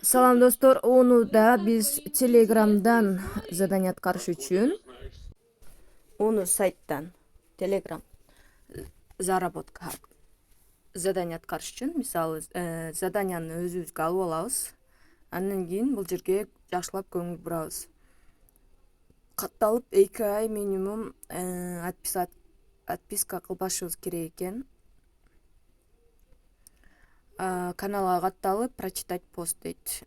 Салам достор, да биз Телеграмдан задание аткарыш үчүн сайттан Telegram заработка задание аткарыш үчүн мисалы заданияны өзүбүзгө алып алабыз. Андан кийин бул жерге жакшылап көңүл бурабыз. Катталып 2 ай минимум отписка кылбашыбыз керек экен. Каналга катталып прочитать пост дейт.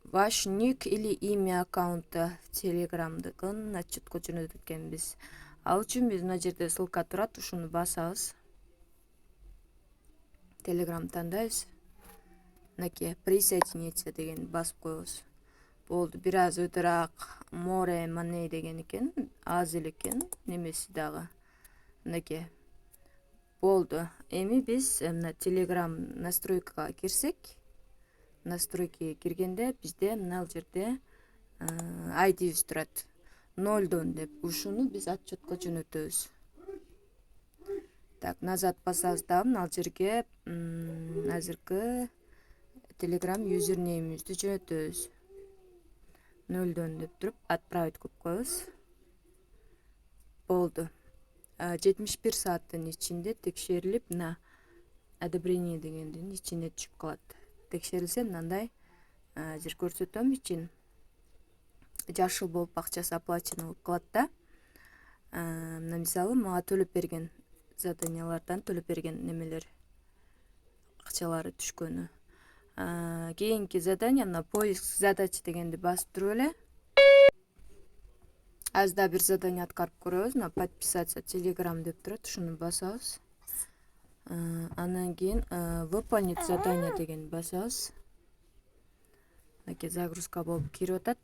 Ваш ник или имя аккаунта Телеграмдыкын отчетко жөнөтөт экенбиз. Ал үчүн биз мына жерде ссылка турат, ушуну басабыз. Телеграм тандайбыз. Мынакей присоединиться деген басып коебуз. Болду, бир аз өтөрак more money деген экен, аз эле экен, немеси дагы. Мынакей. Болду. Эми биз мына Telegram настройкага кирсек, настройкага киргенде бизде мына жерде ID'биз турат. 0 деп. Ушуну биз отчетко жөнөтөбүз. Так, назад басабыз дагы мына жерге азыркы Telegram юзернеймибизди жөнөтөбүз. 0 деп туруп отправить кылып коебуз. Болду. 71 сааттын ичинде текшерилип, мына одобрение дегендин ичине түшүп калат. Текшерилсе мындай азыр көрсөтөм, ичин жашыл болуп акчасы оплачено болуп калат да. Мына мисалы мага төлөп берген заданиялардан төлөп берген немелер акчалары түшкөнү. Кийинки задание мына поиск задач дегенди басып туруп эле аз да бир задание аткарып көрөбүз. Мына подписаться Telegram деп турат, ушуну басабыз. Андан кийин выполнить задание деген басабыз. Мынакей загрузка болуп кирип атат.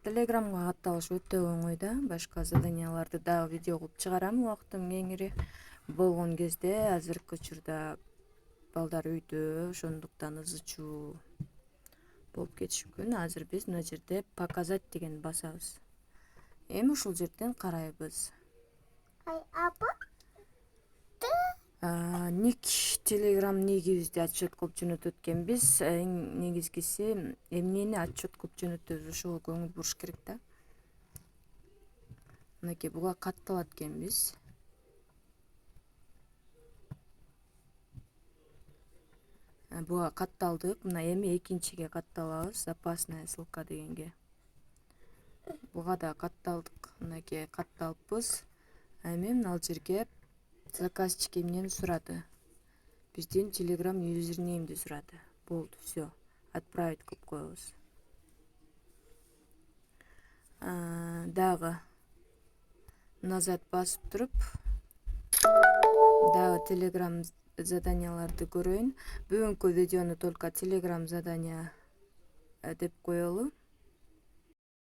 Телеграмга катталыш өтө оңой да. Башка заданияларды дагы видео кылып чыгарам убактым кеңири болгон кезде. Азыркы учурда балдар үйдө, ошондуктан ызы-чуу болуп кетиши мүмкүн. Азыр биз мына жерде показать деген басабыз. Эми ушул жерден карайбыз. Ник Telegram нигибизди отчет кылып жөнөтөт экенбиз. Эң негизгиси эмнени отчет кылып жөнөтөбүз, ошого көңүл буруш керек да. Мынакей буга катталат экенбиз. Буга катталдык. Мына эми экинчиге катталабыз. Запасная ссылка дегенге. Буга да катталдык. Мынакей катталыппыз. Эми мына жерге заказчик эмнени сурады? Биздин Telegram юзернеймди сурады. Болду, все. Отправить кылып коебуз. Дагы назад басып туруп, дагы Telegram заданияларды көрөйүн. Бүгүнкү видеону только Telegram задания деп коелу.